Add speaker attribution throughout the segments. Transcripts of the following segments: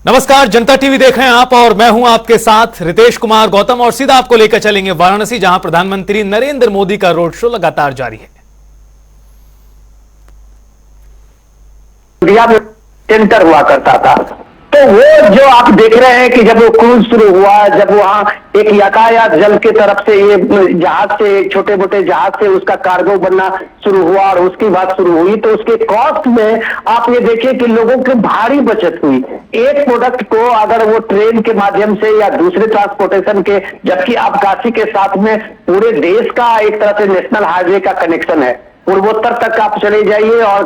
Speaker 1: नमस्कार, जनता टीवी देख रहे हैं आप और मैं हूं आपके साथ रितेश कुमार गौतम और सीधा आपको लेकर चलेंगे वाराणसी, जहां प्रधानमंत्री नरेंद्र मोदी का रोड शो लगातार जारी है।
Speaker 2: इंडिया में सेंटर हुआ करता था, तो वो जो आप देख रहे हैं कि जब वो क्रूज शुरू हुआ, जब वहां एक यातायात जल की तरफ से ये जहाज से, छोटे मोटे जहाज से उसका कार्गो बनना शुरू हुआ और उसकी बात शुरू हुई, तो उसके कॉस्ट में आप ये देखिए कि लोगों की भारी बचत हुई। एक प्रोडक्ट को अगर वो ट्रेन के माध्यम से या दूसरे ट्रांसपोर्टेशन के, जबकि आबकाशी के साथ में पूरे देश का एक तरह से नेशनल हाईवे का कनेक्शन है, पूर्वोत्तर तक आप चले जाइए और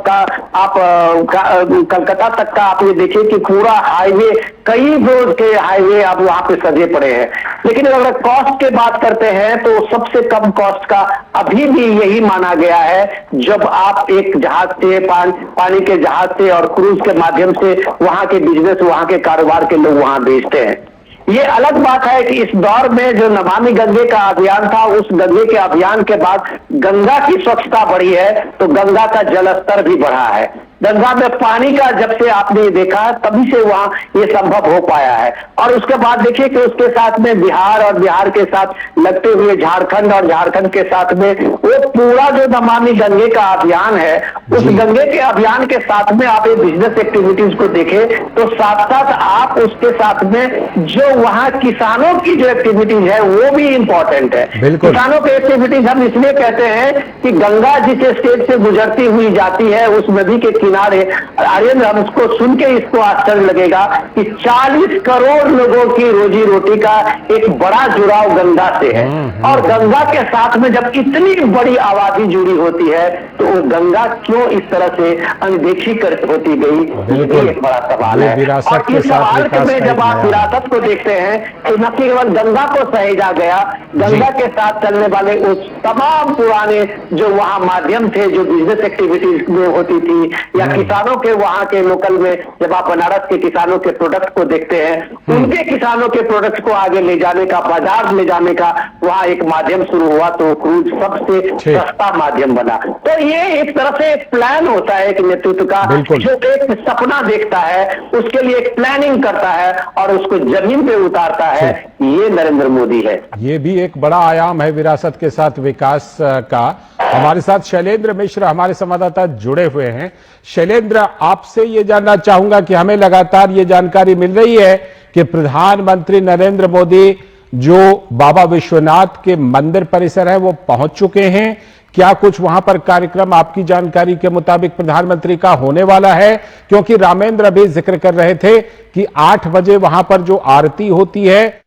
Speaker 2: कलकत्ता तक का आप ये देखिए कि पूरा हाईवे, कई रोड के हाईवे अब वहां पे सजे पड़े हैं। लेकिन अगर कॉस्ट की बात करते हैं तो सबसे कम कॉस्ट का अभी भी यही माना गया है जब आप एक जहाज से, पानी के जहाज से और क्रूज के माध्यम से वहां के बिजनेस, वहां के कारोबार के लोग वहां बेचते हैं। ये अलग बात है कि इस दौर में जो नमामि गंगे का अभियान था, उस गंगे के अभियान के बाद गंगा की स्वच्छता बढ़ी है, तो गंगा का जलस्तर भी बढ़ा है। गंगा में पानी का जब से आपने देखा तभी से वहां ये संभव हो पाया है। और उसके बाद देखिए कि उसके साथ में बिहार और बिहार के साथ लगते हुए झारखंड और झारखंड के साथ में वो पूरा जो नमामि गंगे का अभियान है, उस गंगे के अभियान के साथ में आप ये बिजनेस एक्टिविटीज को देखें तो साथ साथ आप उसके साथ में जो वहां किसानों की जो एक्टिविटीज है वो भी इंपॉर्टेंट है। किसानों की एक्टिविटीज हम इसलिए कहते हैं कि गंगा जिस स्टेट से गुजरती हुई जाती है उस नदी के किनारे, आर्यन, हम उसको सुन के इसको आश्चर्य लगेगा कि 40 करोड़ लोगों की रोजी रोटी का एक बड़ा जुड़ाव गंगा से है। और गंगा के साथ में जब इतनी बड़ी आबादी जुड़ी होती है तो वो गंगा क्यों इस तरह से अनदेखी कर होती गई, ये एक बड़ा सवाल है। और इस सवाल में जब आप विरासत को देखते हैं तो न केवल गंगा को सहेजा गया, गंगा के साथ चलने वाले उस तमाम पुराने जो वहां माध्यम थे, जो बिजनेस एक्टिविटीज में होती थी, या किसानों के वहां के लोकल में, जब आप बनारस के किसानों के प्रोडक्ट को देखते हैं, उनके किसानों के प्रोडक्ट को आगे ले जाने का, बाजार ले जाने का वहां एक माध्यम शुरू हुआ, तो क्रूज सबसे सस्ता माध्यम बना। तो ये एक तरह से एक प्लान होता है एक नेतृत्व का, जो एक सपना देखता है, उसके लिए एक प्लानिंग करता है और उसको जमीन पे उतारता है, ये नरेंद्र मोदी है।
Speaker 3: ये भी एक बड़ा आयाम है विरासत के साथ विकास का। हमारे साथ शैलेंद्र मिश्र हमारे संवाददाता जुड़े हुए हैं। शैलेंद्र, आपसे ये जानना चाहूंगा कि हमें लगातार ये जानकारी मिल रही है कि प्रधानमंत्री नरेंद्र मोदी जो बाबा विश्वनाथ के मंदिर परिसर है वो पहुंच चुके हैं। क्या कुछ वहां पर कार्यक्रम आपकी जानकारी के मुताबिक प्रधानमंत्री का होने वाला है? क्योंकि रामेंद्र अभी जिक्र कर रहे थे कि 8 बजे वहां पर जो आरती होती है,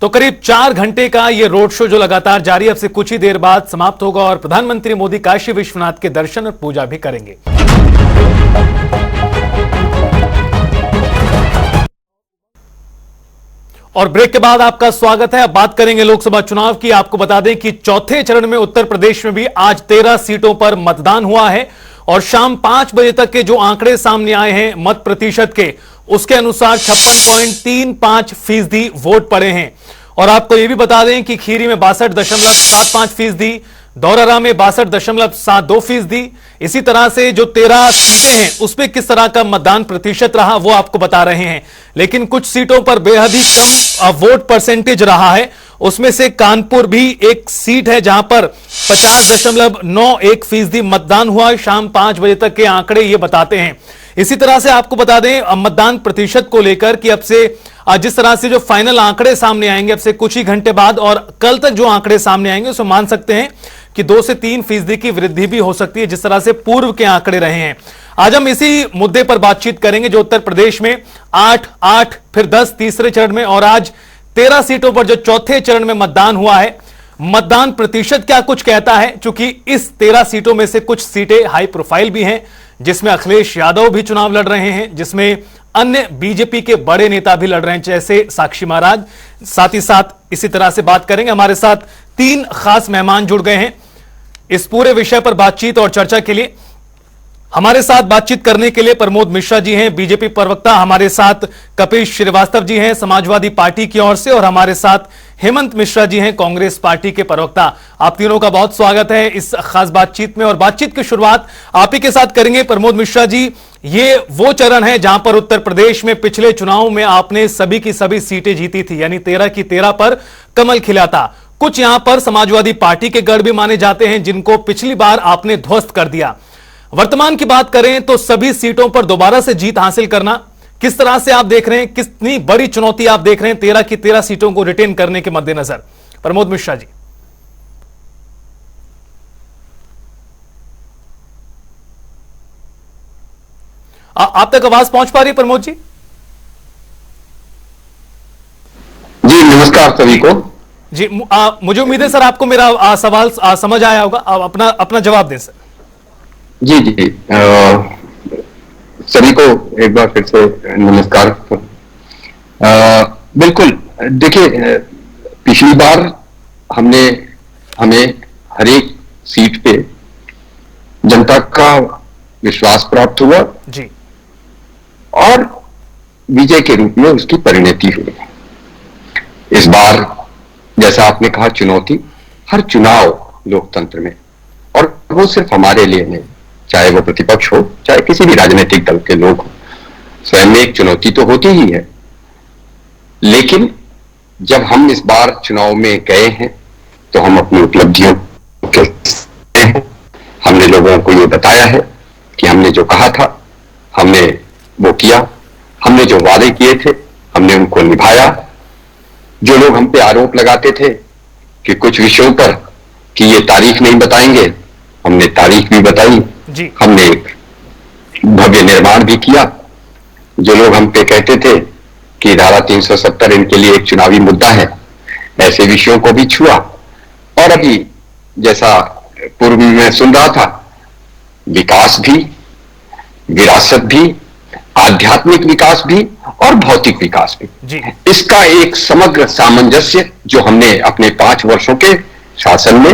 Speaker 1: तो करीब 4 घंटे का यह रोड शो जो लगातार जारी, अब से कुछ ही देर बाद समाप्त होगा और प्रधानमंत्री मोदी काशी विश्वनाथ के दर्शन और पूजा भी करेंगे। और ब्रेक के बाद आपका स्वागत है। अब बात करेंगे लोकसभा चुनाव की। आपको बता दें कि चौथे चरण में उत्तर प्रदेश में भी आज 13 सीटों पर मतदान हुआ है और शाम 5 बजे तक के जो आंकड़े सामने आए हैं मत प्रतिशत के, उसके अनुसार 56.35% वोट पड़े हैं। और आपको यह भी बता दें कि खीरी में 62.75%, दौरारा में 62.72%। इसी तरह से जो 13 सीटें हैं उसमें किस तरह का मतदान प्रतिशत रहा वो आपको बता रहे हैं। लेकिन कुछ सीटों पर बेहद ही कम वोट परसेंटेज रहा है। उसमें से कानपुर भी एक सीट है जहां पर 50.91% मतदान हुआ। शाम 5 बजे तक के आंकड़े ये बताते हैं। इसी तरह से आपको बता दें मतदान प्रतिशत को लेकर कि अब से जिस तरह से जो फाइनल आंकड़े सामने आएंगे अब से कुछ ही घंटे बाद और कल तक जो आंकड़े सामने आएंगे उसमें मान सकते हैं कि 2 से 3% की वृद्धि भी हो सकती है, जिस तरह से पूर्व के आंकड़े रहे हैं। आज हम इसी मुद्दे पर बातचीत करेंगे जो उत्तर प्रदेश में 8 फिर 10 तीसरे चरण में और आज 13 सीटों पर जो चौथे चरण में मतदान हुआ है, मतदान प्रतिशत क्या कुछ कहता है। चूंकि इस 13 सीटों में से कुछ सीटें हाई प्रोफाइल भी हैं, जिसमें अखिलेश यादव भी चुनाव लड़ रहे हैं, जिसमें अन्य बीजेपी के बड़े नेता भी लड़ रहे हैं जैसे साक्षी महाराज। साथ ही साथ इसी तरह से बात करेंगे। हमारे साथ 3 खास मेहमान जुड़ गए हैं इस पूरे विषय पर बातचीत और चर्चा के लिए। हमारे साथ बातचीत करने के लिए प्रमोद मिश्रा जी हैं, बीजेपी प्रवक्ता। हमारे साथ कपिल श्रीवास्तव जी हैं, समाजवादी पार्टी की ओर से। और हमारे साथ हेमंत मिश्रा जी हैं, कांग्रेस पार्टी के प्रवक्ता। आप तीनों का बहुत स्वागत है इस खास बातचीत में, और बातचीत की शुरुआत आप ही के साथ करेंगे। प्रमोद मिश्रा जी, ये वो चरण है जहां पर उत्तर प्रदेश में पिछले चुनाव में आपने सभी की सभी सीटें जीती थी, यानी 13 की 13 पर कमल खिला था। कुछ यहां पर समाजवादी पार्टी के गढ़ भी माने जाते हैं जिनको पिछली बार आपने ध्वस्त कर दिया। वर्तमान की बात करें तो सभी सीटों पर दोबारा से जीत हासिल करना किस तरह से आप देख रहे हैं, कितनी बड़ी चुनौती आप देख रहे हैं 13 की 13 सीटों को रिटेन करने के मद्देनजर? प्रमोद मिश्रा जी। आप तक आवाज पहुंच पा रही प्रमोद जी?
Speaker 4: जी नमस्कार सभी को।
Speaker 1: जी मुझे उम्मीद है सर आपको मेरा सवाल समझ आया होगा। आप अपना जवाब दें सर।
Speaker 4: जी जी सभी को एक बार फिर से नमस्कार। बिल्कुल, देखिए पिछली बार हमें हर एक सीट पे जनता का विश्वास प्राप्त हुआ
Speaker 1: जी,
Speaker 4: और विजय के रूप में उसकी परिणति हुई। इस बार जैसा आपने कहा, चुनौती हर चुनाव लोकतंत्र में, और वो सिर्फ हमारे लिए नहीं, चाहे वो प्रतिपक्ष हो चाहे किसी भी राजनीतिक दल के लोग हो, स्वयं में एक चुनौती तो होती ही है। लेकिन जब हम इस बार चुनाव में गए हैं तो हम अपनी उपलब्धियों के हैं। हमने लोगों को ये बताया है कि हमने जो कहा था हमने वो किया, हमने जो वादे किए थे हमने उनको निभाया। जो लोग हम पे आरोप लगाते थे कि कुछ विषयों पर कि ये तारीख नहीं बताएंगे, हमने तारीख भी बताई
Speaker 1: जी।
Speaker 4: हमने एक भव्य निर्माण भी किया। जो लोग हम पे कहते थे कि धारा 370 इनके लिए एक चुनावी मुद्दा है, ऐसे विषयों को भी छुआ। और अभी जैसा पूर्व में मैं सुन रहा था, विकास भी, विरासत भी, आध्यात्मिक विकास भी और भौतिक विकास भी
Speaker 1: जी।
Speaker 4: इसका एक समग्र सामंजस्य जो हमने अपने 5 वर्षों के शासन में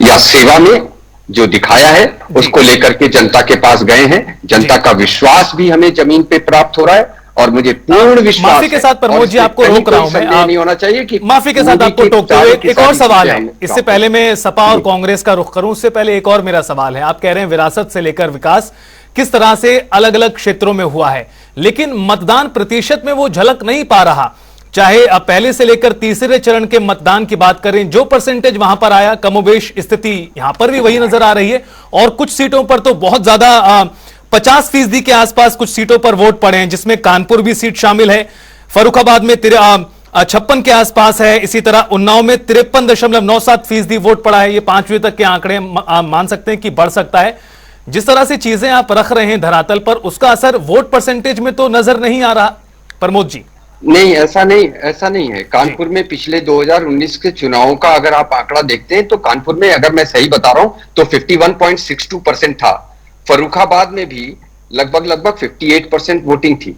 Speaker 4: या सेवा में जो दिखाया है, उसको लेकर के जनता के पास गए हैं। जनता का विश्वास भी हमें जमीन पे प्राप्त हो रहा है, और मुझे पूर्ण विश्वास
Speaker 1: माफी के साथ प्रमोद जी आपको रोक रहा हूं मैं, आप
Speaker 4: नहीं होना चाहिए कि
Speaker 1: माफी के साथ आपको टोकते हुए एक और सवाल है। इससे पहले मैं सपा और कांग्रेस का रुख करूं, उससे पहले एक और मेरा सवाल है। आप कह रहे हैं विरासत से लेकर विकास किस तरह से अलग अलग क्षेत्रों में हुआ है, लेकिन मतदान प्रतिशत में वो झलक नहीं पा रहा। चाहे अब पहले से लेकर तीसरे चरण के मतदान की बात करें, जो परसेंटेज वहां पर आया, कमोबेश स्थिति यहां पर भी वही नजर आ रही है। और कुछ सीटों पर तो बहुत ज्यादा 50% के आसपास कुछ सीटों पर वोट पड़े हैं, जिसमें कानपुर भी सीट शामिल है, फर्रुखाबाद में 56 के आसपास है, इसी तरह उन्नाव में 53.97% वोट पड़ा है। ये 5वीं तक के आंकड़े मान सकते हैं कि बढ़ सकता है। जिस तरह से चीजें आप रख रहे हैं धरातल पर, उसका असर वोट परसेंटेज में तो नजर नहीं आ रहा प्रमोद जी।
Speaker 4: नहीं, ऐसा नहीं है। कानपुर में पिछले 2019 के चुनावों का अगर आप आंकड़ा देखते हैं तो कानपुर में, अगर मैं सही बता रहा हूं, तो 51.62% था। फर्रुखाबाद में भी लगभग 58% वोटिंग थी,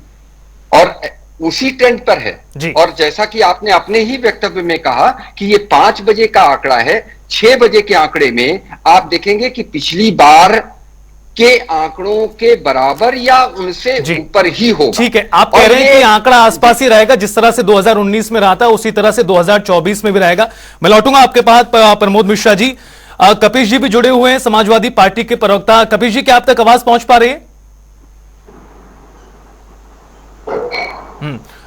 Speaker 4: और उसी ट्रेंड पर है
Speaker 1: जी।
Speaker 4: और जैसा कि आपने अपने ही वक्तव्य में कहा कि ये 5 बजे का आंकड़ा है, 6 बजे के आंकड़े में आप देखेंगे कि पिछली बार के आंकड़ों के बराबर या उनसे ऊपर ही होगा।
Speaker 1: ठीक है, आप कह रहे हैं कि आंकड़ा आसपास ही रहेगा, जिस तरह से 2019 में रहा था उसी तरह से 2024 में भी रहेगा। मैं लौटूंगा आपके पास प्रमोद मिश्रा जी। कपीश जी भी जुड़े हुए हैं, समाजवादी पार्टी के प्रवक्ता। कपीश जी, क्या आप तक आवाज पहुंच पा रही है?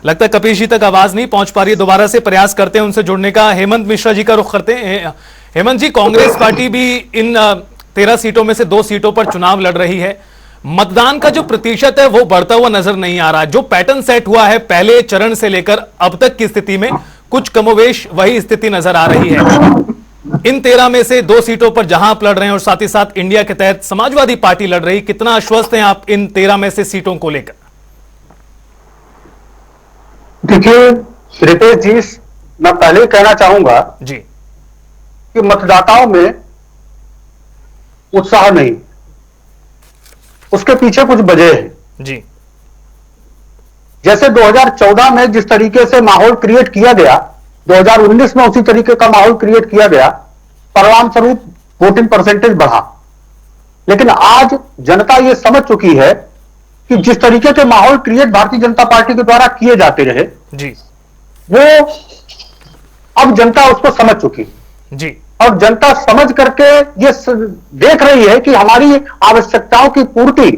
Speaker 1: लगता है कपीश जी तक आवाज नहीं पहुंच पा रही है। दोबारा से प्रयास करते हैं उनसे जुड़ने का। हेमंत मिश्रा जी का रुख करते हैं। हेमंत जी, कांग्रेस पार्टी भी इन 13 सीटों में से 2 सीटों पर चुनाव लड़ रही है। मतदान का जो प्रतिशत है वो बढ़ता हुआ नजर नहीं आ रहा। जो पैटर्न सेट हुआ है पहले चरण से लेकर अब तक की स्थिति में, कुछ कमोवेश वही स्थिति नजर आ रही है। इन 13 में से 2 सीटों पर जहां आप लड़ रहे हैं और साथ ही साथ इंडिया के तहत समाजवादी पार्टी लड़ रही, कितना आश्वस्त हैं आप इन 13 में से सीटों को लेकर?
Speaker 5: देखिए रितेश जी, मैं पहले कहना चाहूंगा
Speaker 1: जी
Speaker 5: कि मतदाताओं में उत्साह नहीं, उसके पीछे कुछ वजह है।
Speaker 1: जी,
Speaker 5: जैसे 2014 में जिस तरीके से माहौल क्रिएट किया गया, 2019 में उसी तरीके का माहौल क्रिएट किया गया, परिणाम स्वरूप वोटिंग परसेंटेज बढ़ा। लेकिन आज जनता यह समझ चुकी है कि जिस तरीके के माहौल क्रिएट भारतीय जनता पार्टी के द्वारा किए जाते रहे
Speaker 1: जी,
Speaker 5: वो अब जनता उसको समझ चुकी
Speaker 1: जी
Speaker 5: और जनता समझ करके ये देख रही है कि हमारी आवश्यकताओं की पूर्ति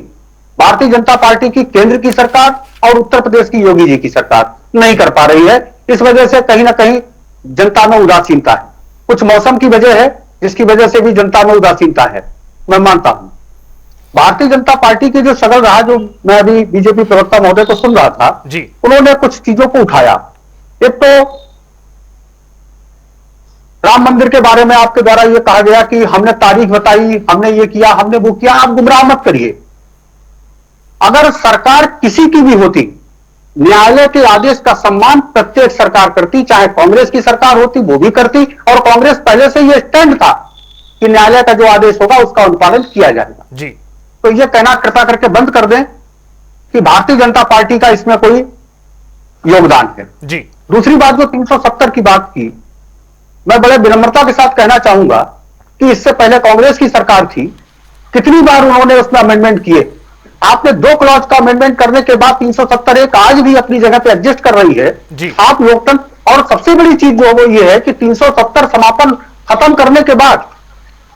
Speaker 5: भारतीय जनता पार्टी की केंद्र की सरकार और उत्तर प्रदेश की योगी जी की सरकार नहीं कर पा रही है। इस वजह से कहीं ना कहीं जनता में उदासीनता है, कुछ मौसम की वजह है जिसकी वजह से भी जनता में उदासीनता है, मैं मानता हूं। भारतीय जनता पार्टी की जो सगल रहा, जो मैं अभी बीजेपी प्रवक्ता महोदय को सुन रहा था
Speaker 1: जी,
Speaker 5: उन्होंने कुछ चीजों को उठाया। एक तो राम मंदिर के बारे में आपके द्वारा यह कहा गया कि हमने तारीख बताई, हमने ये किया, हमने वो किया। आप गुमराह मत करिए। अगर सरकार किसी की भी होती, न्यायालय के आदेश का सम्मान प्रत्येक सरकार करती, चाहे कांग्रेस की सरकार होती वो भी करती। और कांग्रेस पहले से यह स्टैंड था कि न्यायालय का जो आदेश होगा उसका अनुपालन किया जाएगा।
Speaker 1: जी,
Speaker 5: तो यह कहना कृपा करके बंद कर दें कि भारतीय जनता पार्टी का इसमें कोई योगदान है।
Speaker 1: जी,
Speaker 5: दूसरी बात, जो 370 की बात की, मैं बड़े विनम्रता के साथ कहना चाहूंगा कि इससे पहले कांग्रेस की सरकार थी, कितनी बार उन्होंने उसमें अमेंडमेंट किए। आपने 2 क्लॉज का अमेंडमेंट करने के बाद 370 एक आज भी अपनी जगह पे एडजस्ट कर रही है।
Speaker 1: जी।
Speaker 5: आप लोकतंत्र, और सबसे बड़ी चीज जो वो ये है कि 370 समापन खत्म करने के बाद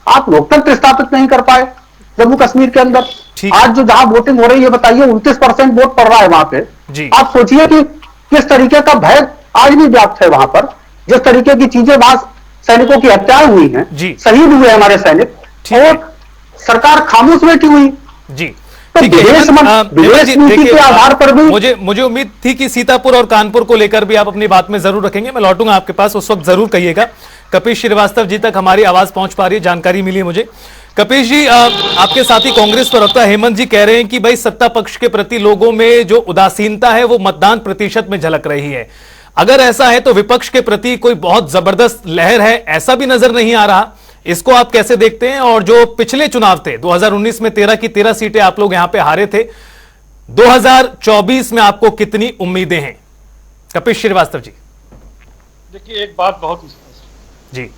Speaker 5: आप लोकतंत्र स्थापित नहीं कर पाए जम्मू कश्मीर के अंदर।
Speaker 1: ठीक।
Speaker 5: आज जो जहां वोटिंग हो रही है, बताइए 29% वोट पड़ रहा है वहां पे।
Speaker 1: जी।
Speaker 5: आप सोचिए कि किस तरीके का भय आज भी व्याप्त है वहां पर, जिस तरीके की चीजें वहां सैनिकों की हत्याएं हुई हैं,
Speaker 1: जी।
Speaker 5: शहीद हुए हमारे सैनिक,
Speaker 1: ठीक है।
Speaker 5: और सरकार खामोश बैठी हुई।
Speaker 1: जी,
Speaker 5: तो
Speaker 1: ठीक है।
Speaker 5: विदेश
Speaker 1: जी,
Speaker 5: नीति
Speaker 1: देखिए,
Speaker 5: के आधार पर भी
Speaker 1: मुझे उम्मीद थी कि सीतापुर और कानपुर को लेकर भी आप अपनी बात में जरूर रखेंगे। मैं लौटूंगा आपके पास, उस वक्त जरूर कहिएगा। कपिल श्रीवास्तव जी तक हमारी आवाज पहुंच पा रही है, जानकारी मिली है मुझे। कपिल जी, आपके साथी कांग्रेस प्रवक्ता हेमंत जी कह रहे हैं कि भाई सत्ता पक्ष के प्रति लोगों में जो उदासीनता है वो मतदान प्रतिशत में झलक रही है। अगर ऐसा है तो विपक्ष के प्रति कोई बहुत जबरदस्त लहर है, ऐसा भी नजर नहीं आ रहा। इसको आप कैसे देखते हैं? और जो पिछले चुनाव थे 2019 में 13 की 13 सीटें आप लोग यहां पे हारे थे, 2024 में आपको कितनी उम्मीदें हैं? कपिल श्रीवास्तव जी।
Speaker 6: देखिए, एक बात बहुत स्पष्ट
Speaker 1: जी,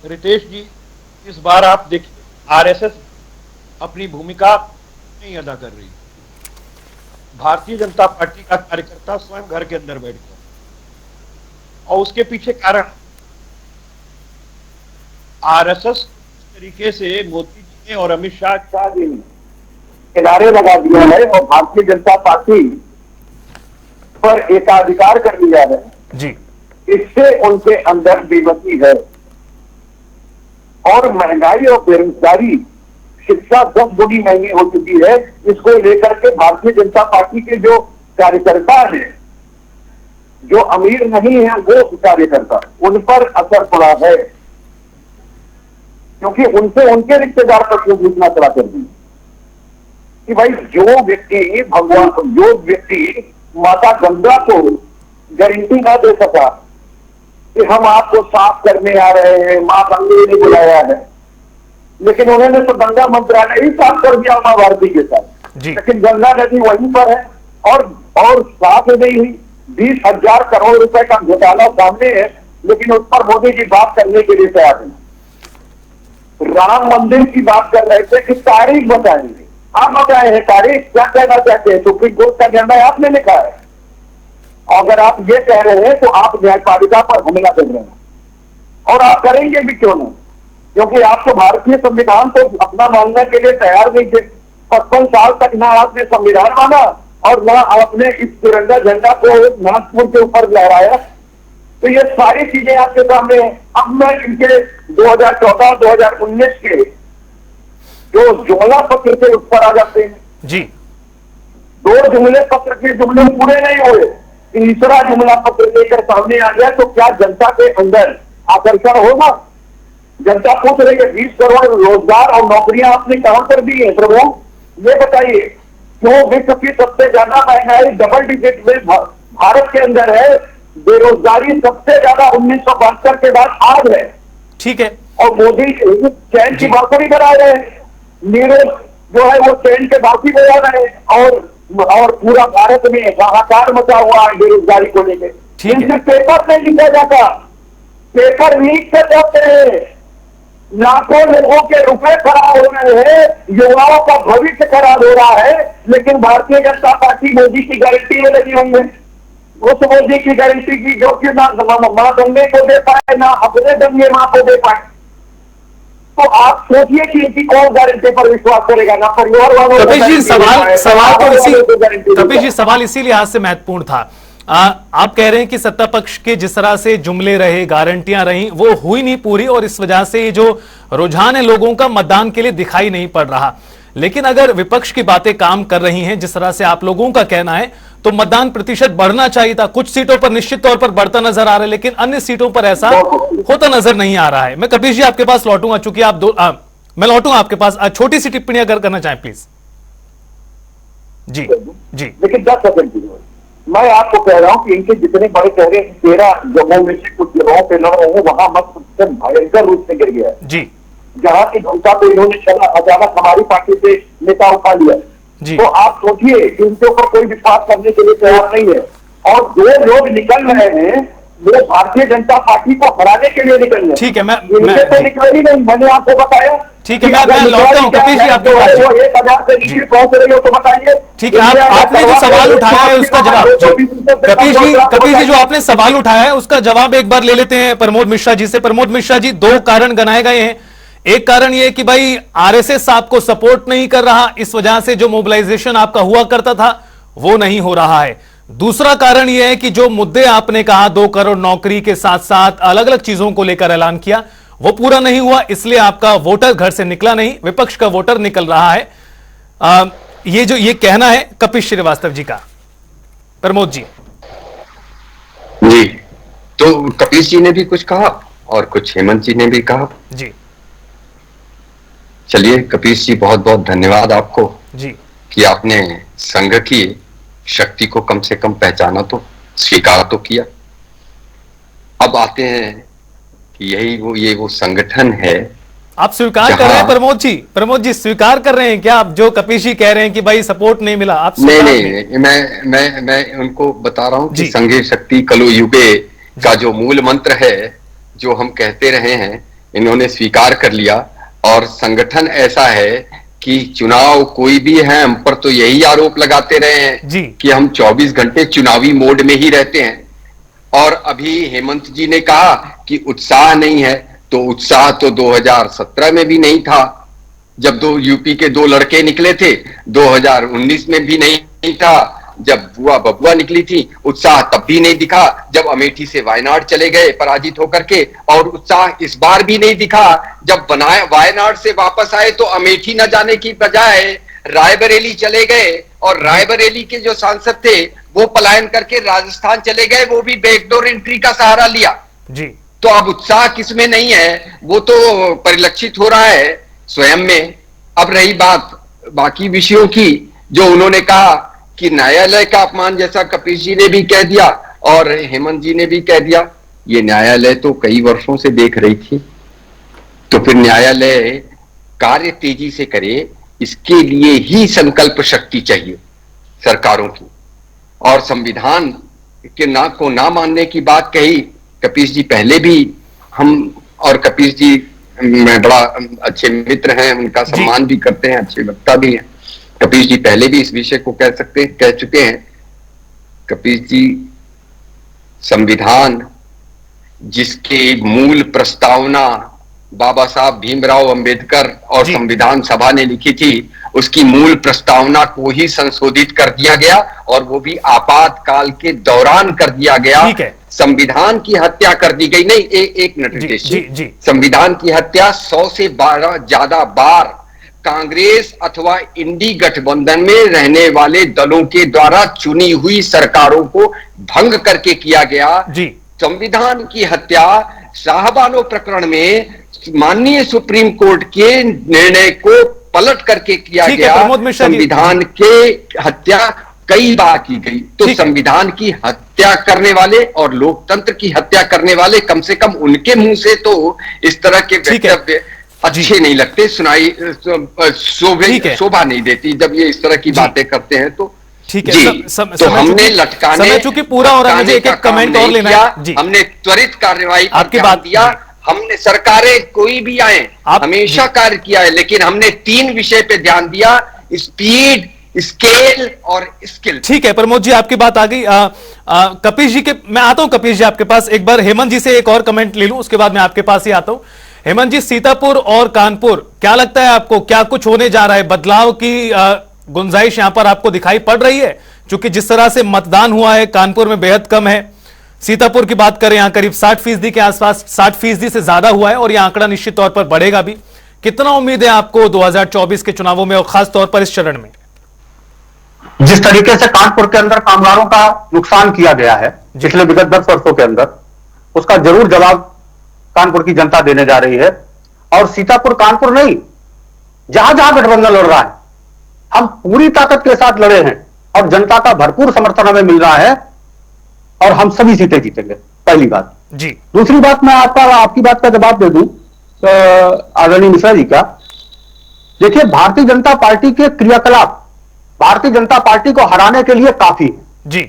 Speaker 6: रितेश जी, इस बार आप देखिए आरएसएस अपनी भूमिका नहीं अदा कर रही। भारतीय जनता पार्टी का कार्यकर्ता स्वयं घर के अंदर बैठ गया, और उसके पीछे कारण आरएसएस तरीके से मोदी जी ने और अमित शाह
Speaker 2: जी ने किनारे लगा दिया है और भारतीय जनता पार्टी पर एकाधिकार कर लिया है
Speaker 1: जी,
Speaker 2: इससे उनके अंदर बेबसी है। और महंगाई और बेरोजगारी, शिक्षा 10 गुनी महंगी हो चुकी है। इसको लेकर के भारतीय जनता पार्टी के जो कार्यकर्ता हैं, जो अमीर नहीं है वो कार्यकर्ता, उन पर असर पड़ा है, क्योंकि उनसे उनके रिश्तेदार पर घोषणा करा कर दी कि भाई जो व्यक्ति माता गंगा को गारंटी ना दे सका कि हम आपको साफ करने आ रहे हैं, मां गंगा ने बुलाया है, लेकिन उन्होंने तो गंगा मंत्रालय ही साफ कर दिया मां भारती के साथ। लेकिन गंगा नदी वहीं पर है और साफ नहीं हुई। 20,000 करोड़ रुपए का घोटाला सामने है, लेकिन उस पर मोदी जी बात करने के लिए तैयार नहीं। राम मंदिर की बात कर रहे थे कि तारीख बताएंगे, आप बताए हैं तारीख, क्या कहना चाहते हैं? सुप्रीम कोर्ट का निर्णय आपने लिखा है। अगर आप ये कह रहे हैं तो आप न्यायपालिका पर हमला कर रहे हैं, और आप करेंगे भी क्यों नहीं, क्योंकि आप तो भारतीय संविधान को अपना मानने के लिए तैयार नहीं थे। 55 साल तक ना आपने संविधान माना और ना आपने इस तिरंगा झंडा को नागपुर के ऊपर लहराया। तो ये सारी चीजें आपके सामने हैं। अब मैं इनके 2014-2019 के जो जुमला पत्र थे उस पर आ जाते हैं
Speaker 1: जी।
Speaker 2: 2 जुमले पत्र के जुमले पूरे नहीं हुए, तीसरा जुमला पत्र लेकर सामने आ गया, तो क्या जनता के अंदर आकर्षण होगा? जनता पूछ रही है 20 करोड़ रोजगार और नौकरियां आपने कहां पर दी है प्रभु, ये बताइए। क्यों विश्व की सबसे ज्यादा महंगाई डबल डिजिट में भारत के अंदर है, बेरोजगारी सबसे ज्यादा 1972 के बाद आज है।
Speaker 1: ठीक है।
Speaker 2: और मोदी चैन की बांसुरी बना रहे हैं, नीरज जो है वो चैन के बांसुरी बजा रहे हैं, और पूरा भारत में हाहाकार मचा हुआ है बेरोजगारी को लेकर। इनसे पेपर नहीं लिखा जाता, पेपर लीक कर जाते हैं, लाखों लोगों के रुपए खराब हो रहे हैं, युवाओं का भविष्य खराब हो रहा है, लेकिन भारतीय जनता पार्टी मोदी की गारंटी में लगी हुई है। वो समझने की गारंटी की जो कि ना मां गंगे को दे पाए, ना अपने गंगे मां को दे पाए। तो आप सोचिए कि इनकी कौन गारंटी पर विश्वास करेगा, ना परिवार वालों
Speaker 1: कपिश जी, सवाल तो इसी कपिश जी, सवाल इसी लिहाज से महत्वपूर्ण था। आप कह रहे हैं कि सत्ता पक्ष के जिस तरह से जुमले रहे, गारंटियां रही, वो हुई नहीं पूरी, और इस वजह से ये जो रुझान है लोगों का मतदान के लिए दिखाई नहीं पड़ रहा। लेकिन अगर विपक्ष की बातें काम कर रही हैं, जिस तरह से आप लोगों का कहना है, तो मतदान प्रतिशत बढ़ना चाहिए था। कुछ सीटों पर निश्चित तौर पर बढ़ता नजर आ रहा है, लेकिन अन्य सीटों पर ऐसा होता नजर नहीं आ रहा है। मैं कपिश जी आपके पास लौटूंगा, चूंकि आप मैं लौटूंगा आपके पास। छोटी सी टिप्पणी अगर करना चाहें प्लीज। जी जी।
Speaker 2: लेकिन 10 सेकंड की मैं आपको कह रहा हूं कि इनके जितने बड़े चेहरे 13 जम्मू में से कुछ जगहों पे लड़ रहे हैं, वहां मत भयंकर रूप से गिर गया है।
Speaker 1: जी।
Speaker 2: जहां की घंटा पे इन्होंने अचानक हमारी पार्टी से नेता उठा लिया। तो आप सोचिए कि इनके ऊपर कोई विश्वास करने के लिए तैयार नहीं है। और जो लोग निकल रहे हैं वो भारतीय जनता पार्टी को हराने के लिए निकल रहे हैं।
Speaker 1: ठीक है, मैं
Speaker 2: तो निकल ही नहीं, मैंने आपको बताया।
Speaker 1: ठीक है, मैं लौटता हूं कपिश जी आपके पास।
Speaker 2: 1000 से नीचे पहुंच रही हो तो बताइए।
Speaker 1: ठीक है, आपने जो सवाल उठाया है उसका जवाब, कपिश जी जो आपने सवाल उठाया है उसका जवाब एक बार ले लेते हैं प्रमोद मिश्रा जी से। प्रमोद मिश्रा जी, 2 कारण गनाए गए हैं। एक कारण यह कि भाई आरएसएस आपको सपोर्ट नहीं कर रहा, इस वजह से जो मोबिलाइजेशन आपका हुआ करता था वो नहीं हो रहा है। दूसरा कारण यह है कि जो मुद्दे आपने कहा 2 करोड़ नौकरी के साथ साथ अलग अलग चीजों को लेकर ऐलान किया, वो पूरा नहीं हुआ, इसलिए आपका वोटर घर से निकला नहीं, विपक्ष का वोटर निकल रहा है। ये कहना है कपिश श्रीवास्तव जी का। प्रमोद जी।
Speaker 4: जी, तो कपिश जी ने भी कुछ कहा और कुछ हेमंत जी ने भी कहा।
Speaker 1: जी।
Speaker 4: चलिए कपिश जी, बहुत बहुत धन्यवाद आपको
Speaker 1: जी
Speaker 4: कि आपने संघ की शक्ति को कम से कम पहचाना, तो स्वीकार तो किया। अब आते हैं कि ये वो संगठन है।
Speaker 1: आप स्वीकार कर रहे हैं प्रमोद जी स्वीकार कर रहे हैं क्या आप जो कपिश जी कह रहे हैं कि भाई सपोर्ट नहीं मिला? आप
Speaker 4: नहीं, मैं उनको बता रहा हूं कि संघीय शक्ति कलो युगे का जो मूल मंत्र है, जो हम कहते रहे हैं, इन्होंने स्वीकार कर लिया। और संगठन ऐसा है कि चुनाव कोई भी है, हम पर तो यही आरोप लगाते रहे हैं कि हम 24 घंटे चुनावी मोड में ही रहते हैं। और अभी हेमंत जी ने कहा कि उत्साह नहीं है, तो उत्साह तो 2017 में भी नहीं था जब 2 यूपी के 2 लड़के निकले थे, 2019 में भी नहीं था जब बुआ बबुआ निकली थी, उत्साह तब भी नहीं दिखा जब अमेठी से वायनाड चले गए पराजित होकर के, और उत्साह इस बार भी नहीं दिखा जब वायनाड से वापस आए तो अमेठी न जाने की बजाय रायबरेली चले गए, और रायबरेली के जो सांसद थे वो पलायन करके राजस्थान चले गए, वो भी बैकडोर एंट्री का सहारा लिया।
Speaker 1: जी।
Speaker 4: तो अब उत्साह किसमें नहीं है वो तो परिलक्षित हो रहा है स्वयं में। अब रही बात बाकी विषयों की, जो उन्होंने कहा कि न्यायालय का अपमान, जैसा कपिश जी ने भी कह दिया और हेमंत जी ने भी कह दिया, ये न्यायालय तो कई वर्षों से देख रही थी, तो फिर न्यायालय कार्य तेजी से करे, इसके लिए ही संकल्प शक्ति चाहिए सरकारों की। और संविधान के ना मानने की बात कही कपिश जी, पहले भी हम और कपिश जी में बड़ा अच्छे मित्र हैं, उनका सम्मान भी करते हैं, अच्छे वक्ता भी हैं। कपिश जी पहले भी इस विषय को कह चुके हैं। कपिश जी, संविधान जिसके मूल प्रस्तावना बाबा साहब भीमराव अंबेडकर और संविधान सभा ने लिखी थी, उसकी मूल प्रस्तावना को ही संशोधित कर दिया गया, और वो भी आपातकाल के दौरान कर दिया गया। संविधान की हत्या कर दी गई। नहीं, एक मिनट, संविधान की हत्या 100 से 12 ज्यादा बार कांग्रेस अथवा इंडी गठबंधन में रहने वाले दलों के द्वारा चुनी हुई सरकारों को भंग करके किया गया। संविधान की हत्या शाहबानो प्रकरण में माननीय सुप्रीम कोर्ट के निर्णय को पलट करके किया गया। संविधान के हत्या कई बार की गई। तो संविधान की हत्या करने वाले और लोकतंत्र की हत्या करने वाले, कम से कम उनके मुंह से तो इस तरह के वक्तव्य अच्छे नहीं लगते, सुनाई शोभा नहीं देती जब ये इस तरह की बातें करते हैं। तो
Speaker 1: ठीक है,
Speaker 4: तो हमने लटकाने,
Speaker 1: चूंकि पूरा हो रहा है, मुझे एक कमेंट और लेना है।
Speaker 4: हमने त्वरित कार्यवाही आपकी बात दिया। हमने सरकारें कोई भी आए हमेशा कार्य किया है, लेकिन हमने 3 विषय पे ध्यान दिया: स्पीड, स्केल और स्किल।
Speaker 1: ठीक है प्रमोद जी, आपकी बात आ गई। कपीश जी के मैं आता हूं, कपीश जी आपके पास एक बार हेमंत जी से एक और कमेंट ले लूं, उसके बाद मैं आपके पास ही आता हूं। हेमंत जी, सीतापुर और कानपुर, क्या लगता है आपको, क्या कुछ होने जा रहा है? बदलाव की गुंजाइश यहां पर आपको दिखाई पड़ रही है? क्योंकि जिस तरह से मतदान हुआ है कानपुर में बेहद कम है, सीतापुर की बात करें यहां करीब 60% के आसपास, 60% से ज्यादा हुआ है और यह आंकड़ा निश्चित तौर पर बढ़ेगा भी। कितना उम्मीद है आपको 2024 के चुनावों में और खास तौर पर इस चरण में?
Speaker 5: जिस तरीके से कानपुर के अंदर कामगारों का नुकसान किया गया है पिछले विगत 10 वर्षों के अंदर, उसका जरूर जवाब कानपुर की जनता देने जा रही है। और सीतापुर कानपुर नहीं, जहां जहां गठबंधन लड़ रहा है, हम पूरी ताकत के साथ लड़े हैं और जनता का भरपूर समर्थन हमें मिल रहा है और हम सभी सीटें जीतेंगे, पहली बात
Speaker 1: जी।
Speaker 5: दूसरी बात, मैं आपकी बात का जवाब दे दूं आदरणीय मिश्रा जी का। देखिए, भारतीय जनता पार्टी के क्रियाकलाप भारतीय जनता पार्टी को हराने के लिए काफी है
Speaker 1: जी।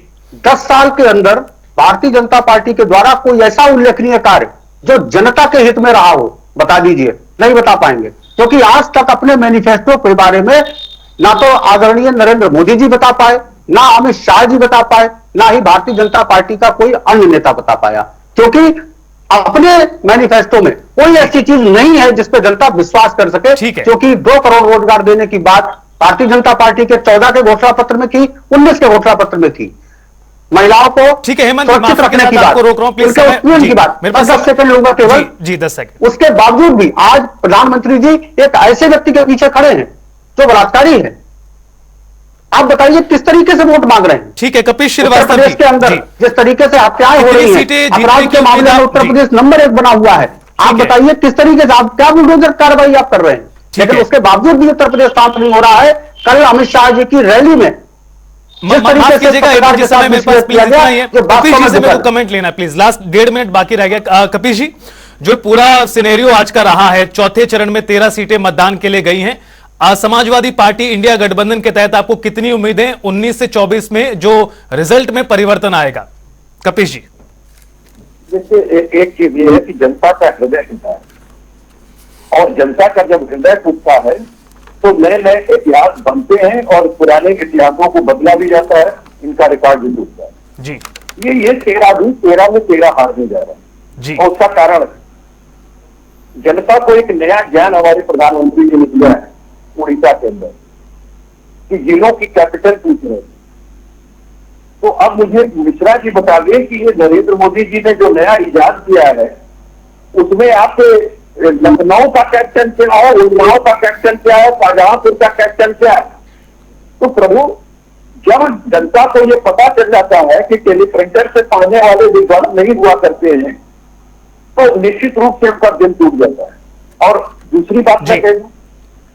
Speaker 5: 10 साल के अंदर भारतीय जनता पार्टी के द्वारा कोई ऐसा उल्लेखनीय कार्य जो जनता के हित में रहा हो, बता दीजिए। नहीं बता पाएंगे, क्योंकि आज तक अपने मैनिफेस्टो के बारे में ना तो आदरणीय नरेंद्र मोदी जी बता पाए, ना अमित शाह जी बता पाए, ना ही भारतीय जनता पार्टी का कोई अन्य नेता बता पाया, क्योंकि अपने मैनिफेस्टो में कोई ऐसी चीज नहीं है जिस पर जनता विश्वास कर सके। क्योंकि 2 करोड़ रोजगार देने की बात भारतीय जनता पार्टी के 14 के घोषणा पत्र में थी, 19 के घोषणा पत्र में थी। महिलाओं को
Speaker 1: ठीक है हेमंत,
Speaker 5: सुरक्षित रखने की बात,
Speaker 1: रोक रहा हूं प्लीज,
Speaker 5: की बात, 10 सेकंड लूंगा केवल
Speaker 1: जी 10 सेकंड।
Speaker 5: उसके बावजूद भी आज प्रधानमंत्री जी एक ऐसे व्यक्ति के पीछे खड़े हैं जो बलात्कारी है। आप बताइए किस तरीके से वोट मांग रहे हैं?
Speaker 1: ठीक है कपीश श्रीवास्तव
Speaker 5: प्रदेश के अंदर जिस तरीके से हत्याएं हो रही हैं, अपराध के मामले में उत्तर प्रदेश नंबर 1 बना हुआ है। आप बताइए किस तरीके से आप क्या बुलडोजर कार्रवाई आप कर रहे हैं? लेकिन उसके बावजूद भी उत्तर प्रदेश शांत नहीं हो रहा है। कल अमित शाह जी की रैली में
Speaker 1: कमेंट लेना प्लीज, लास्ट 1.5 मिनट बाकी रह गया। कपीश जी, जो पूरा सिनेरियो आज का रहा है, चौथे चरण में 13 सीटें मतदान के लिए गई हैं। समाजवादी पार्टी इंडिया गठबंधन के तहत आपको कितनी उम्मीदें 19 से 24 में जो रिजल्ट में परिवर्तन आएगा? कपीश जी,
Speaker 2: जैसे एक चीज ये है कि जनता का हृदय टूटा है, और जनता का जब हृदय टूटता है तो नए नए इतिहास बनते हैं और पुराने इतिहासों को बदला भी जाता है, इनका रिकॉर्ड भी टूटता है
Speaker 1: जी।
Speaker 2: ये 13 में 13 हारने जा रहा है
Speaker 1: जी।
Speaker 2: और उसका कारण जनता को एक नया ज्ञान हमारे प्रधानमंत्री जी ने दिया है उड़ीसा के अंदर कि जिलों की कैपिटल पूछ रहे हैं। तो अब मुझे मिश्रा जी बता दें कि ये नरेंद्र मोदी जी ने जो नया इजाद किया है उसमें आप लखनऊ का कैप्टन क्या है, उन्नाव का कैप्टन क्या है, शाहजहांपुर का कैप्टन क्या है? तो प्रभु, जब जनता को ये पता चल जाता है कि टेलीप्रिंटर से पढ़ने वाले विद्वान नहीं हुआ करते हैं तो निश्चित रूप से उनका दिल टूट जाता है। और दूसरी बात मैं कहूँ,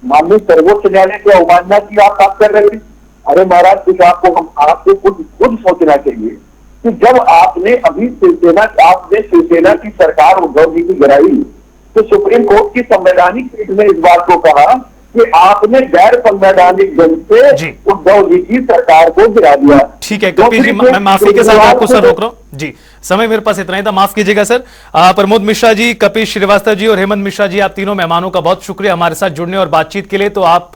Speaker 2: माननीय सर्वोच्च न्यायालय की अवमानना की आप बात कर रहे थे। अरे महाराज, कुछ आपको खुद सोचना चाहिए कि जब आपने अभी शिवसेना की सरकार उद्धव जी की गिराई तो सुप्रीम कोर्ट की संवैधानिक पीठ ने इस बात को कहा कि आपने गैर संवैधानिक ढंग से उद्धव जी की सरकार को गिरा दिया।
Speaker 1: ठीक है कपीश जी, मैं माफी के साथ आपको सर रोक रहा हूं जी, समय मेरे पास इतना ही था, माफ कीजिएगा सर। प्रमोद मिश्रा जी, कपीश श्रीवास्तव जी और हेमंत मिश्रा जी, आप तीनों मेहमानों का बहुत शुक्रिया हमारे साथ जुड़ने और बातचीत के लिए। तो आप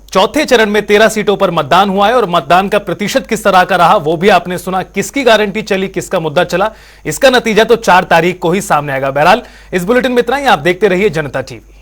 Speaker 1: चौथे चरण में 13 सीटों पर मतदान हुआ है और मतदान का प्रतिशत किस तरह का रहा वो भी आपने सुना। किसकी गारंटी चली, किसका मुद्दा चला, इसका नतीजा तो 4 तारीख को ही सामने आएगा। बहरहाल इस बुलेटिन में इतना ही। आप देखते रहिए जनता टीवी।